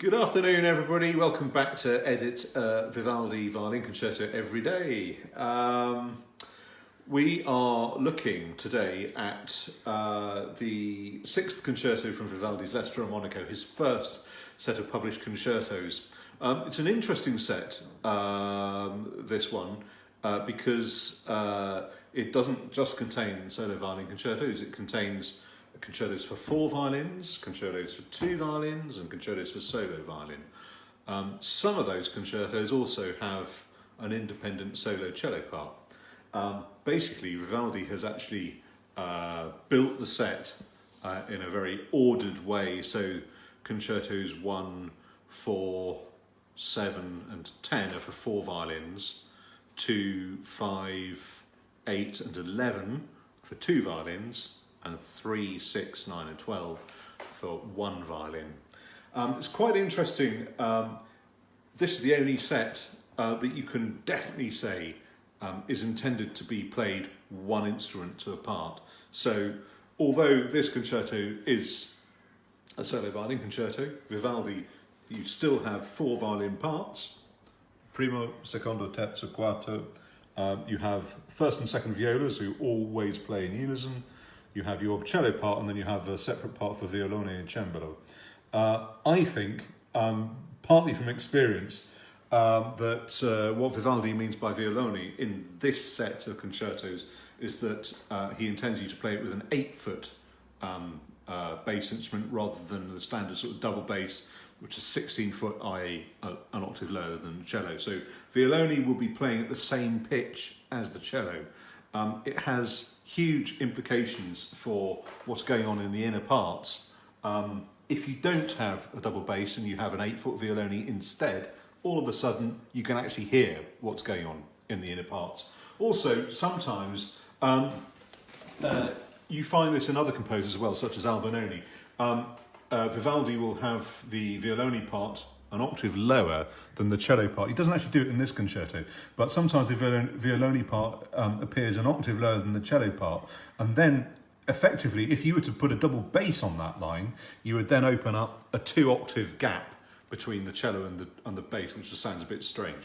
Good afternoon, everybody. Welcome back to Edit Vivaldi Violin Concerto every day. We are looking today at the sixth concerto from Vivaldi's L'estro Armonico, his first set of published concertos. It's an interesting set, this one, because it doesn't just contain solo violin concertos. It contains concertos for 4 violins, concertos for 2 violins, and concertos for solo violin. Some of those concertos also have an independent solo cello part. Basically, Vivaldi has actually built the set in a very ordered way. So concertos 1, 4, 7 and 10 are for 4 violins, 2, 5, 8 and 11 for 2 violins, and 3, 6, 9 and 12 for 1 violin. It's quite interesting. This is the only set that you can definitely say is intended to be played one instrument to a part. So although this concerto is a solo violin concerto, Vivaldi, you still have 4 violin parts: primo, secondo, terzo, quarto. You have first and second violas who always play in unison. You have your cello part, and then you have a separate part for violone and cembalo. I think, partly from experience, that what Vivaldi means by violone in this set of concertos is that he intends you to play it with an 8-foot bass instrument rather than the standard sort of double bass, which is 16-foot, i.e. an octave lower than the cello. So violone will be playing at the same pitch as the cello. It has huge implications for what's going on in the inner parts. If you don't have a double bass and you have an 8-foot violone instead, all of a sudden you can actually hear what's going on in the inner parts. Also, sometimes you find this in other composers as well, such as Albinoni. Vivaldi will have the violone part an octave lower than the cello part. He doesn't actually do it in this concerto, but sometimes the violone part appears an octave lower than the cello part, and then effectively, if you were to put a double bass on that line, you would then open up a 2-octave gap between the cello and the bass, which just sounds a bit strange.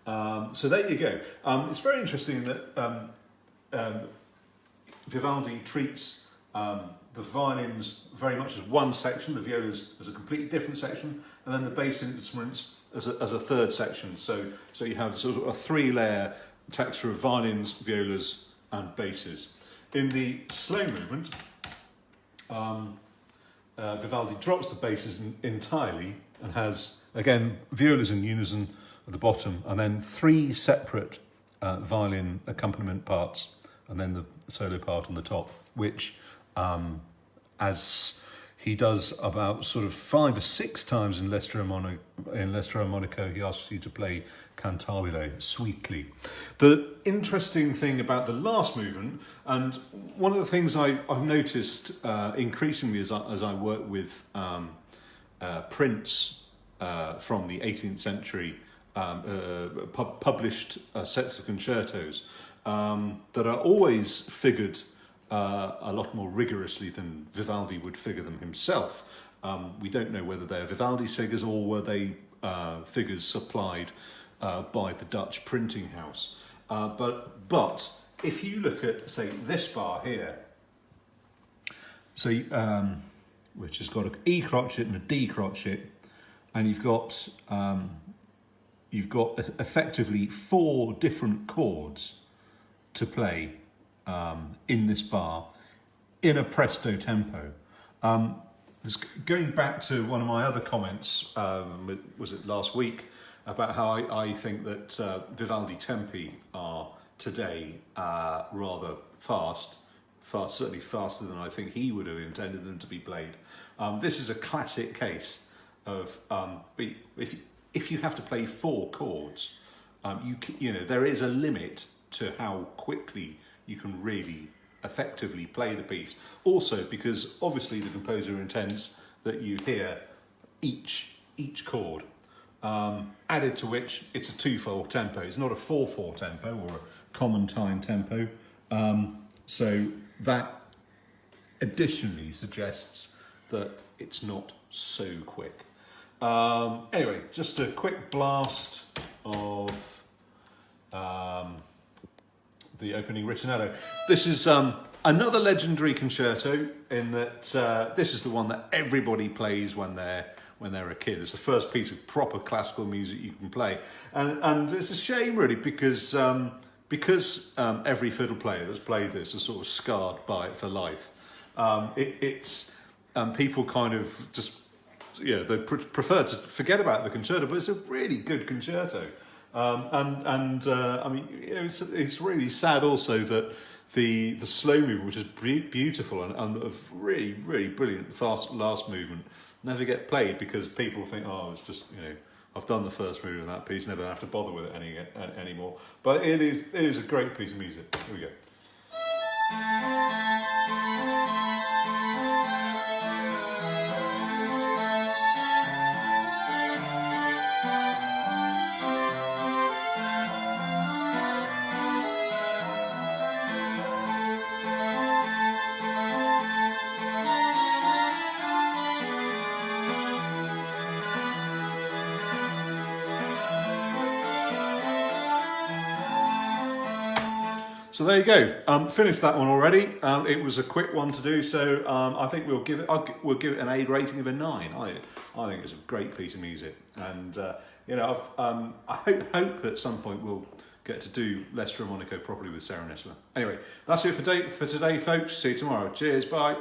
So there you go. It's very interesting that Vivaldi treats the violins very much as one section, the violas as a completely different section, and then the bass instruments as a third section. So you have sort of a 3-layer texture of violins, violas, and basses. In the slow movement, Vivaldi drops the basses entirely and has, again, violas in unison at the bottom, and then 3 separate violin accompaniment parts, and then the solo part on the top, which as he does about sort of 5 or 6 times in L'estro Armonico, he asks you to play cantabile, sweetly. The interesting thing about the last movement, and one of the things I've noticed increasingly as I work with prints from the 18th century, published sets of concertos that are always figured a lot more rigorously than Vivaldi would figure them himself. We don't know whether they're Vivaldi's figures or were they figures supplied by the Dutch printing house. But if you look at, say, this bar here, so which has got an E crotchet and a D crotchet, and you've got effectively 4 different chords to play in this bar in a presto tempo. Going back to one of my other comments, was it last week, about how I think that Vivaldi tempi are today rather fast, certainly faster than I think he would have intended them to be played. This is a classic case of if you have to play 4 chords, you know there is a limit to how quickly you can really effectively play the piece. Also, because obviously the composer intends that you hear each chord, added to which it's a 2/4 tempo. It's not a 4/4 tempo or a common time tempo. So that additionally suggests that it's not so quick. Anyway, just a quick blast of the opening ritornello. This is another legendary concerto in that this is the one that everybody plays when they're a kid. It's the first piece of proper classical music you can play, and it's a shame really because every fiddle player that's played this is sort of scarred by it for life. It's people kind of just they prefer to forget about the concerto, but it's a really good concerto. I mean, it's really sad also that the slow movement, which is beautiful, and the really brilliant fast last movement never get played because people think, oh, it's just I've done the first movement of that piece, never have to bother with it anymore. But it is a great piece of music. Here we go. So there you go. Finished that one already. It was a quick one to do, so I think we'll give it an A rating of a 9. I think it's a great piece of music, and I hope at some point we'll get to do L'estro Armonico properly with Serenissima. Anyway, that's it for today, folks. See you tomorrow. Cheers. Bye.